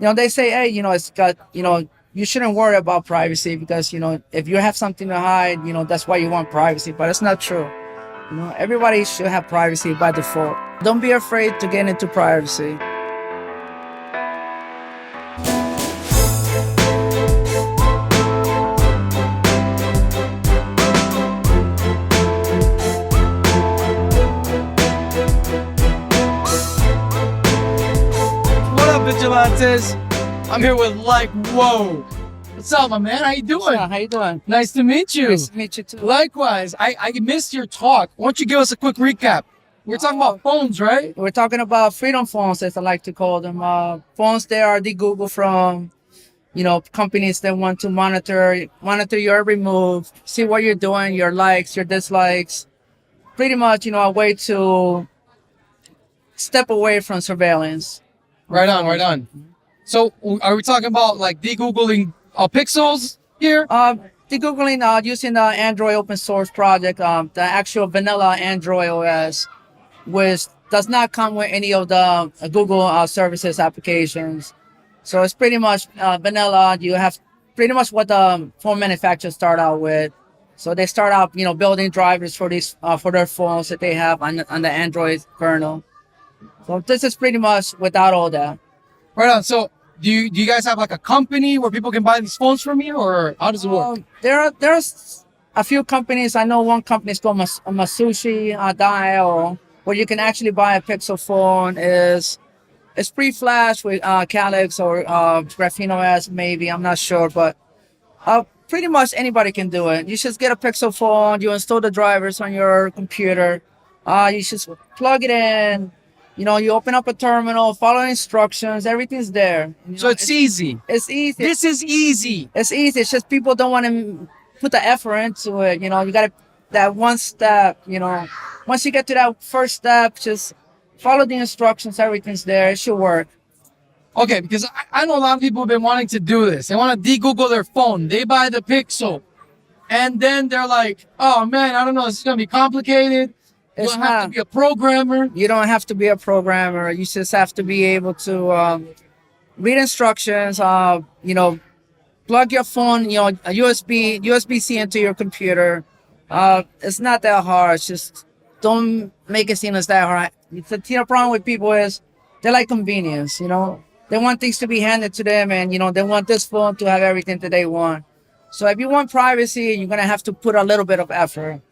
they say, hey, it's got, you shouldn't worry about privacy because, if you have something to hide, that's why you want privacy. But it's not true. Everybody should have privacy by default. Don't be afraid to get into privacy. What up, Vigilantes? I'm here with Whoa. What's up, my man? How you doing? Yeah, how you doing? Nice to meet you. Nice to meet you too. Likewise. I missed your talk. Why don't you give us a quick recap? We're talking about phones, right? We're talking about freedom phones, as I like to call them. Phones that are the Google from, companies that want to monitor your every move, see what you're doing, your likes, your dislikes. Pretty much, a way to step away from surveillance. Right on. So are we talking about like de-Googling pixels here? De-Googling using the Android open source project, the actual vanilla Android OS, which does not come with any of the Google services applications. So it's pretty much vanilla. You have pretty much what the phone manufacturers start out with. So they start out, building drivers for these for their phones that they have on the Android kernel. So this is pretty much without all that. Right on. So do you guys have like a company where people can buy these phones from you, or how does it work? There's a few companies. I know one company is called Masushi.io, where you can actually buy a Pixel phone. It's pre-flash with Calyx or GrapheneOS, maybe. I'm not sure, but pretty much anybody can do it. You just get a Pixel phone. You install the drivers on your computer. You just plug it in. You open up a terminal, follow instructions, everything's there. So it's easy. It's easy. This is easy. It's easy. It's just people don't want to put the effort into it. You got that one step, Once you get to that first step, just follow the instructions, everything's there. It should work. Okay, because I know a lot of people have been wanting to do this. They want to de-Google their phone. They buy the Pixel. And then they're like, oh man, I don't know, this is going to be complicated. You don't have to be a programmer. You don't have to be a programmer. You just have to be able to read instructions. Plug your phone, a USB-C into your computer. It's not that hard. It's just don't make it seem as that hard. The problem with people is they like convenience. They want things to be handed to them, and they want this phone to have everything that they want. So if you want privacy, you're gonna have to put a little bit of effort.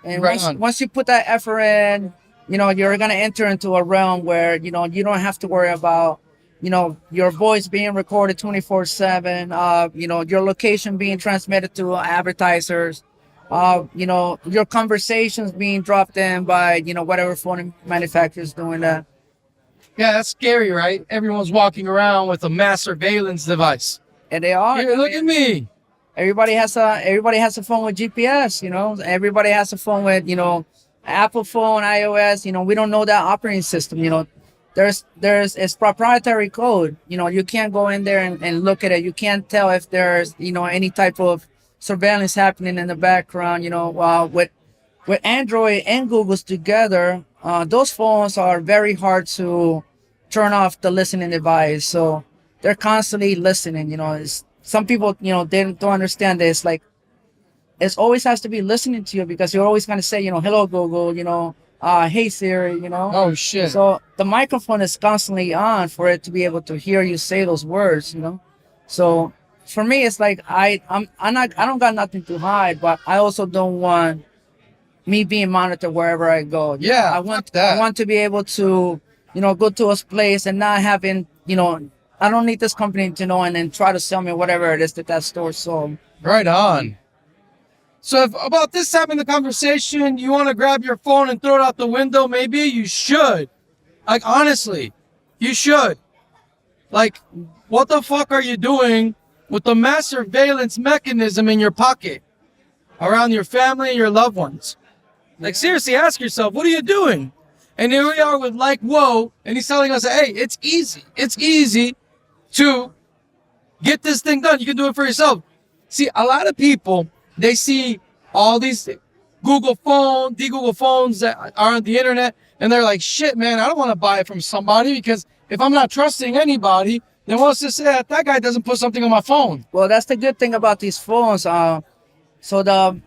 And once you put that effort in, you're going to enter into a realm where, you don't have to worry about, your voice being recorded 24/7, your location being transmitted to advertisers, your conversations being dropped in by, whatever phone manufacturer is doing that. Yeah, that's scary, right? Everyone's walking around with a mass surveillance device. And they are. Here, look at me. Everybody has a phone with GPS, Everybody has a phone with, Apple phone, iOS, we don't know that operating system, it's proprietary code. You can't go in there and look at it. You can't tell if there's, any type of surveillance happening in the background, with Android and Google's together, those phones are very hard to turn off the listening device. So they're constantly listening, some people, they don't understand this. Like, it always has to be listening to you because you're always going to say, hello, Google, hey, Siri, Oh, shit. So the microphone is constantly on for it to be able to hear you say those words, So for me, it's like, I don't got nothing to hide, but I also don't want me being monitored wherever I go. Yeah, I want to be able to, go to a place and not having, I don't need this company to know and then try to sell me whatever it is that store sold. Right on. So if about this time in the conversation, you want to grab your phone and throw it out the window, maybe you should. Like, honestly, you should. Like, what the fuck are you doing with the mass surveillance mechanism in your pocket around your family and your loved ones? Like, seriously, ask yourself, what are you doing? And here we are with Whoa, and he's telling us, hey, it's easy. It's easy to get this thing done. You can do it for yourself. See, a lot of people, they see all these Google phones that are on the internet, and they're like, shit, man, I don't want to buy it from somebody because if I'm not trusting anybody, then what's to say that guy doesn't put something on my phone? Well, that's the good thing about these phones. So the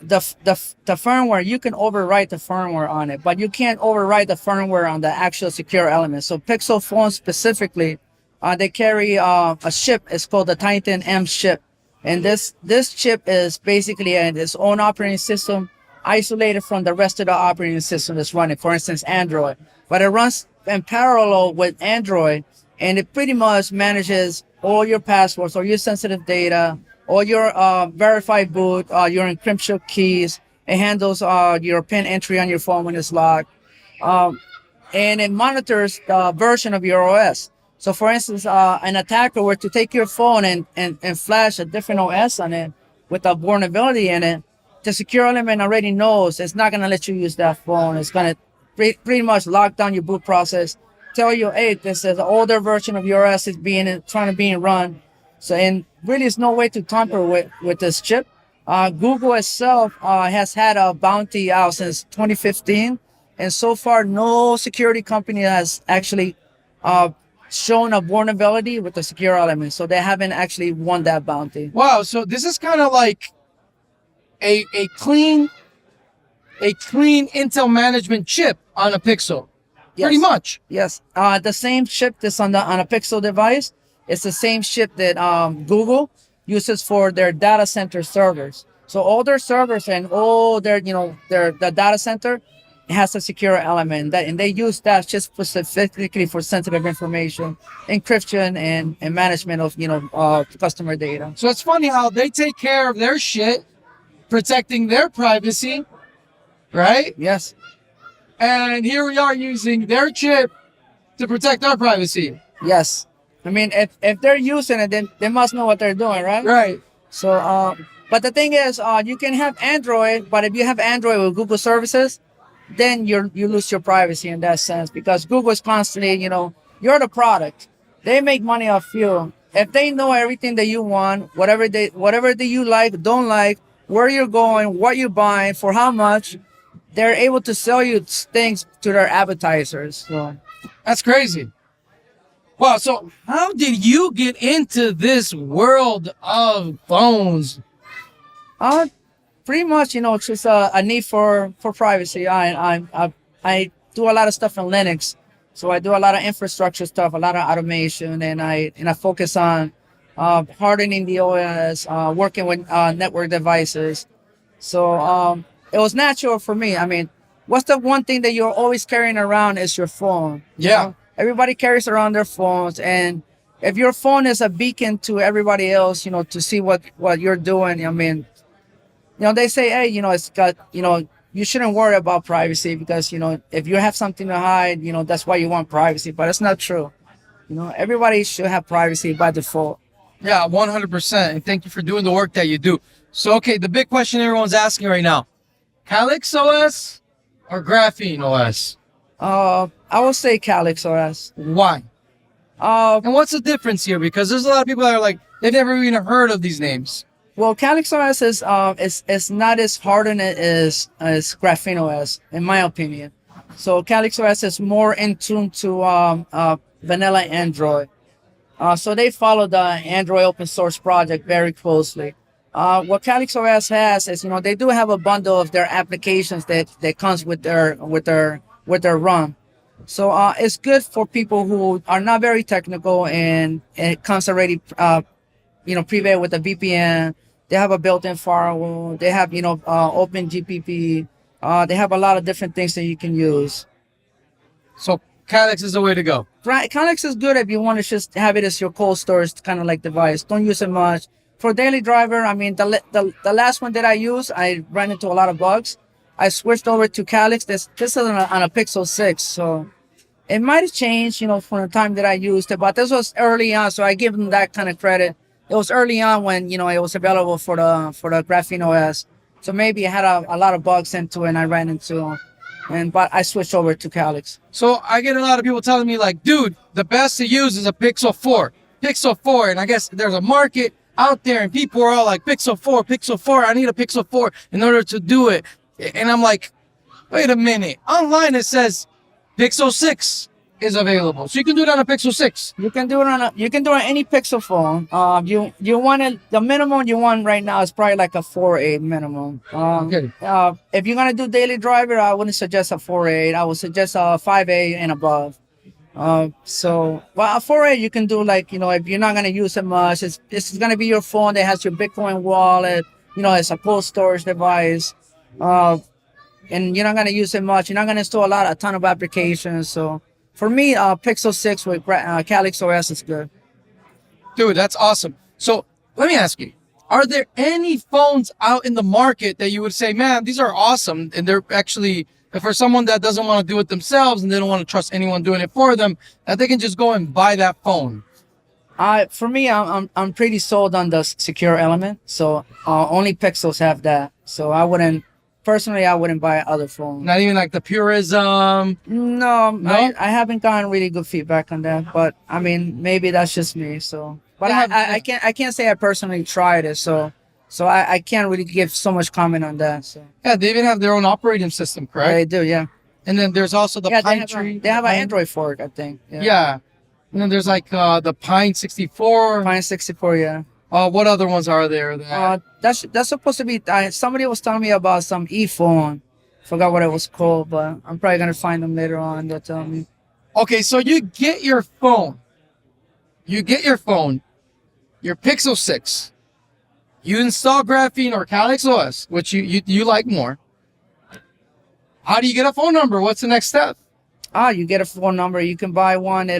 firmware, you can overwrite the firmware on it, but you can't overwrite the firmware on the actual secure element. So Pixel phones specifically, they carry a chip. It's called the Titan M chip, and this chip is basically its own operating system, isolated from the rest of the operating system that's running. For instance, Android, but it runs in parallel with Android, and it pretty much manages all your passwords, all your sensitive data, all your verified boot, your encryption keys. It handles your PIN entry on your phone when it's locked. And it monitors the version of your OS. So for instance, an attacker were to take your phone and flash a different OS on it with a vulnerability in it, the secure element already knows it's not going to let you use that phone. It's going to pretty much lock down your boot process, tell you, hey, this is an older version of your OS is trying to be run. So, and really, there's no way to tamper with this chip. Google itself has had a bounty out since 2015, and so far, no security company has actually shown a vulnerability with the secure element. So they haven't actually won that bounty. Wow. So this is kind of like a clean Intel management chip on a Pixel. Yes. Pretty much. Yes. The same chip that's on a Pixel device. It's the same chip that Google uses for their data center servers. So all their servers and all the data center has a secure element and they use that just specifically for sensitive information, encryption and management of customer data. So it's funny how they take care of their shit, protecting their privacy, right? Yes. And here we are using their chip to protect our privacy. Yes. I mean, if they're using it, then they must know what they're doing, right? Right. So, but the thing is, you can have Android, but if you have Android with Google services, then you lose your privacy in that sense because Google is constantly, you're the product. They make money off you. If they know everything that you want, whatever that you like, don't like, where you're going, what you're buying, for how much, they're able to sell you things to their advertisers. So that's crazy. Wow, so how did you get into this world of phones? Pretty much, it's just a need for privacy. I do a lot of stuff in Linux, so I do a lot of infrastructure stuff, a lot of automation, and I focus on hardening the OS, working with network devices. So it was natural for me. I mean, what's the one thing that you're always carrying around is your phone? Yeah. Everybody carries around their phones, and if your phone is a beacon to everybody else, to see what you're doing, I mean, they say, hey, it's got, you shouldn't worry about privacy because, if you have something to hide, that's why you want privacy, but it's not true. Everybody should have privacy by default. Yeah, 100%. And thank you for doing the work that you do. So, okay, the big question everyone's asking right now, CalyxOS or GrapheneOS? I would say CalyxOS. Why? And what's the difference here? Because there's a lot of people that are like, they've never even heard of these names. Well, CalyxOS is not as hardened as GrapheneOS, in my opinion. So CalyxOS is more in tune to vanilla Android. So they follow the Android open source project very closely. What CalyxOS has is, they do have a bundle of their applications that comes with their run. So it's good for people who are not very technical, and it comes already prepared with a VPN. They have a built-in firewall. They have open GPP. They have a lot of different things that you can use. So Calyx is the way to go. Right, Calyx is good if you want to just have it as your cold storage kind of like device. Don't use it much. For daily driver, I mean, the last one that I used, I ran into a lot of bugs. I switched over to Calyx. This is on a Pixel 6, so it might have changed, from the time that I used it. But this was early on, so I give them that kind of credit. It was early on when it was available for the GrapheneOS. So maybe it had a lot of bugs into it, and I ran into but I switched over to Calyx. So I get a lot of people telling me like, dude, the best to use is a Pixel 4. Pixel 4, and I guess there's a market out there, and people are all like, Pixel 4, I need a Pixel 4 in order to do it. And I'm like, wait a minute. Online it says Pixel 6. is available. So you can do it on a Pixel 6. You can do it on any Pixel phone. You want it, the minimum you want right now is probably like a 4.8 minimum. Okay. If you're gonna do daily driver, I wouldn't suggest a 4.8. I would suggest a 5.8 and above. So well, a 4.8 you can do like, if you're not gonna use it much, it's gonna be your phone that has your Bitcoin wallet. It's a cold storage device. And you're not gonna use it much. You're not gonna install a ton of applications. So for me, Pixel 6 with CalyxOS is good. Dude, that's awesome. So let me ask you, are there any phones out in the market that you would say, man, these are awesome, and they're actually, for someone that doesn't want to do it themselves and they don't want to trust anyone doing it for them, that they can just go and buy that phone? For me, I'm pretty sold on the secure element. So only Pixels have that. So I wouldn't buy other phones. Not even like the Purism? No? I haven't gotten really good feedback on that. But I mean, maybe that's just me. So, but I can't say I personally tried it. So I can't really give so much comment on that. So yeah, they even have their own operating system, correct? They do, yeah. And then there's also the Pine Tree. They have an Android fork, I think. Yeah. And then there's like the Pine 64. Pine 64, yeah. What other ones are there? That's supposed to be. Somebody was telling me about some e-phone. Forgot what it was called, but I'm probably gonna find them later on. They'll tell me. Okay, so you get your phone. Your Pixel 6. You install Graphene or CalyxOS, which you like more. How do you get a phone number? What's the next step? You get a phone number. You can buy one at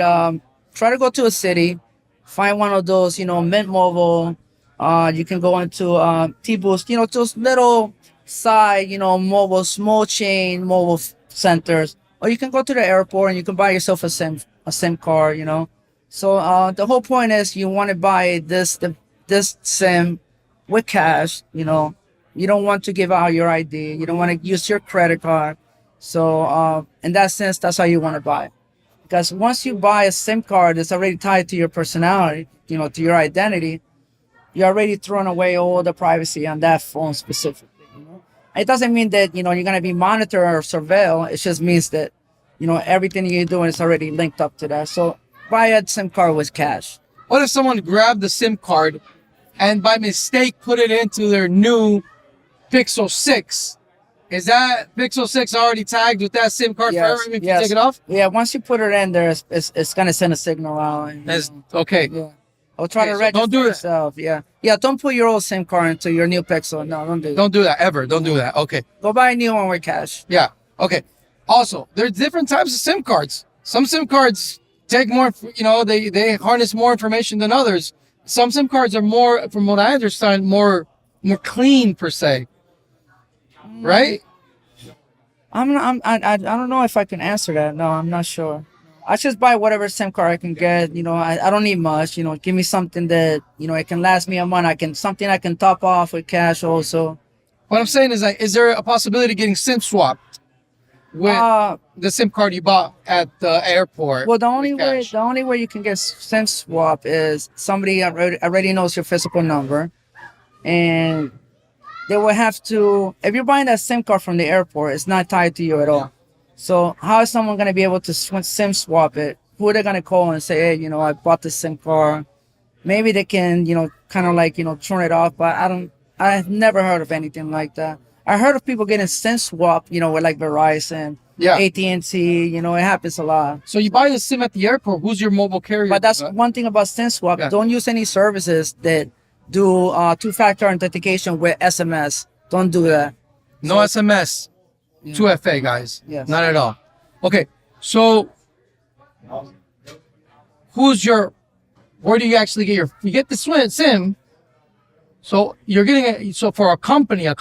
try to go to a city, find one of those, Mint Mobile. You can go into T-Boost, those little side, mobile, small chain mobile centers. Or you can go to the airport and you can buy yourself a SIM card, So the whole point is you want to buy this SIM with cash, You don't want to give out your ID. You don't want to use your credit card. So in that sense, that's how you want to buy it. Because once you buy a SIM card that's already tied to your personality, to your identity, you're already throwing away all the privacy on that phone specifically. It doesn't mean that, you're going to be monitored or surveilled. It just means that, everything you're doing is already linked up to that. So buy a SIM card with cash. What if someone grabbed the SIM card and by mistake put it into their new Pixel 6? Is that Pixel 6 already tagged with that SIM card forever if you take it off? Yeah, once you put it in there, it's going to send a signal out. Okay. Yeah. Or try to register don't do yourself. Yeah. Yeah, don't put your old SIM card into your new Pixel. No, don't do that. Don't do that ever. Don't do that. Okay. Go buy a new one with cash. Yeah. Okay. Also, there's different types of SIM cards. Some SIM cards take more, they harness more information than others. Some SIM cards are more, from what I understand, more clean per se. Right? I don't know if I can answer that. No, I'm not sure. I just buy whatever SIM card I can get. I don't need much. Give me something that, it can last me a month. Something I can top off with cash also. What I'm saying is, is there a possibility of getting SIM swapped with the SIM card you bought at the airport? Well, the only way you can get SIM swap is somebody already knows your physical number, and they will have to. If you're buying that SIM card from the airport, it's not tied to you at all. So how is someone going to be able to SIM swap it? Who are they going to call and say, hey, I bought this SIM card? Maybe they can, kind of like, turn it off. But I've never heard of anything like that. I heard of people getting SIM swap, with like Verizon, AT&T, it happens a lot. So you buy a SIM at the airport. Who's your mobile carrier? But that's one thing about SIM swap. Yeah. Don't use any services that do two-factor authentication with SMS. Don't do that. No SMS. 2FA, guys. Yes. Not at all. Okay, so where do you actually get you get the SIM? So you're getting it. So for a phone company is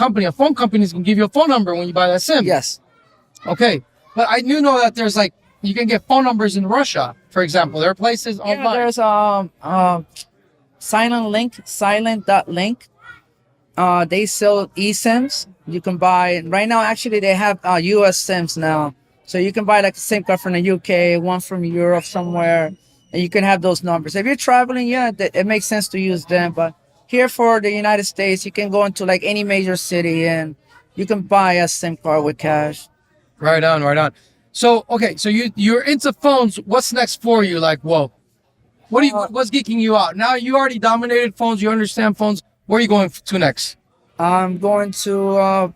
going to give you a phone number when you buy that SIM. Yes. Okay, but I do know that there's you can get phone numbers in Russia, for example. There are places online. There's silent.link. They sell eSIMs. You can buy right now. Actually, they have US SIMs now, so you can buy like a SIM card from the UK, one from Europe somewhere, and you can have those numbers. If you're traveling, it makes sense to use them. But here for the United States, you can go into like any major city and you can buy a SIM card with cash. Right on. So okay, so you're into phones. What's next for you? Like, whoa, what's geeking you out? Now you already dominated phones. You understand phones. Where are you going to next? I'm going to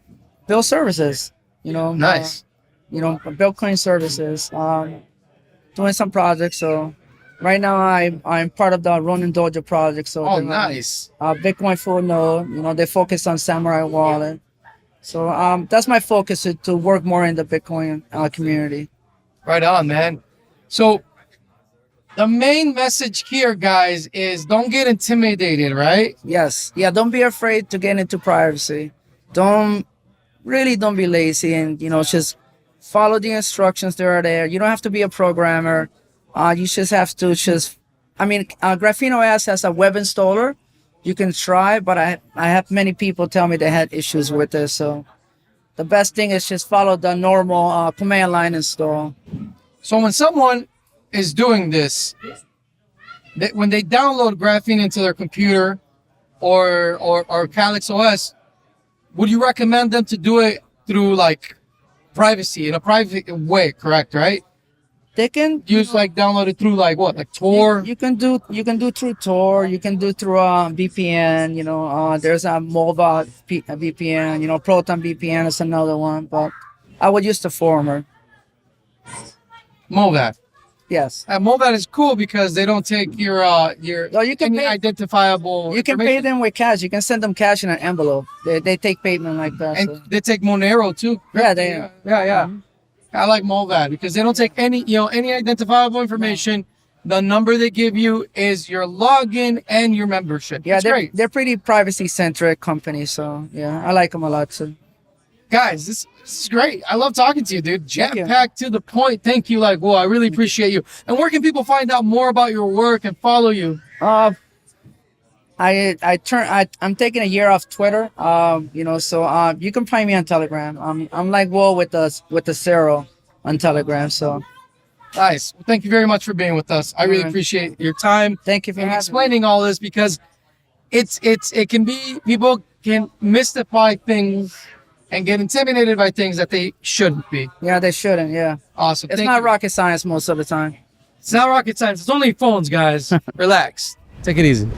build services. Nice. Build coin services. Doing some projects. So right now I'm part of the Ronin Dojo project. So Oh, nice. Bitcoin full node. They focus on Samurai Wallet. So that's my focus to work more in the Bitcoin community. Right on, man. So the main message here, guys, is don't get intimidated, right? Yes. Yeah. Don't be afraid to get into privacy. Don't be lazy and, just follow the instructions that are there. You don't have to be a programmer. You just have to GrapheneOS has a web installer. You can try, but I have many people tell me they had issues with this. So the best thing is just follow the normal command line install. So when someone is doing this, when they download Graphene into their computer or CalyxOS, would you recommend them to do it through like privacy, in a private way, correct, right? They can download it through like what, like Tor? You can do through Tor. You can do through VPN. There's a mobile VPN. Proton VPN is another one, but I would use the former. Movad. Yes. And Movad is cool because they don't take your No, you can pay, identifiable. You can pay them with cash. You can send them cash in an envelope. They take payment like that. And so. they take Monero too. Yeah, yeah. Mm-hmm. I like Movad because they don't take any identifiable information. The number they give you is your login and your membership. Yeah, great. They're pretty privacy centric company, so yeah, I like them a lot too. Guys, this is great. I love talking to you, dude. Jam-packed to the point. Thank you. I really appreciate you. And where can people find out more about your work and follow you? I'm taking a year off Twitter. So you can find me on Telegram. I'm like with the zero on Telegram. So nice. Well, thank you very much for being with us. I really appreciate your time. Thank you for explaining all this because it can be, people can mystify things and get intimidated by things that they shouldn't be. Yeah, they shouldn't. Yeah. Awesome. It's not rocket science most of the time. It's not rocket science. It's only phones, guys. Relax. Take it easy.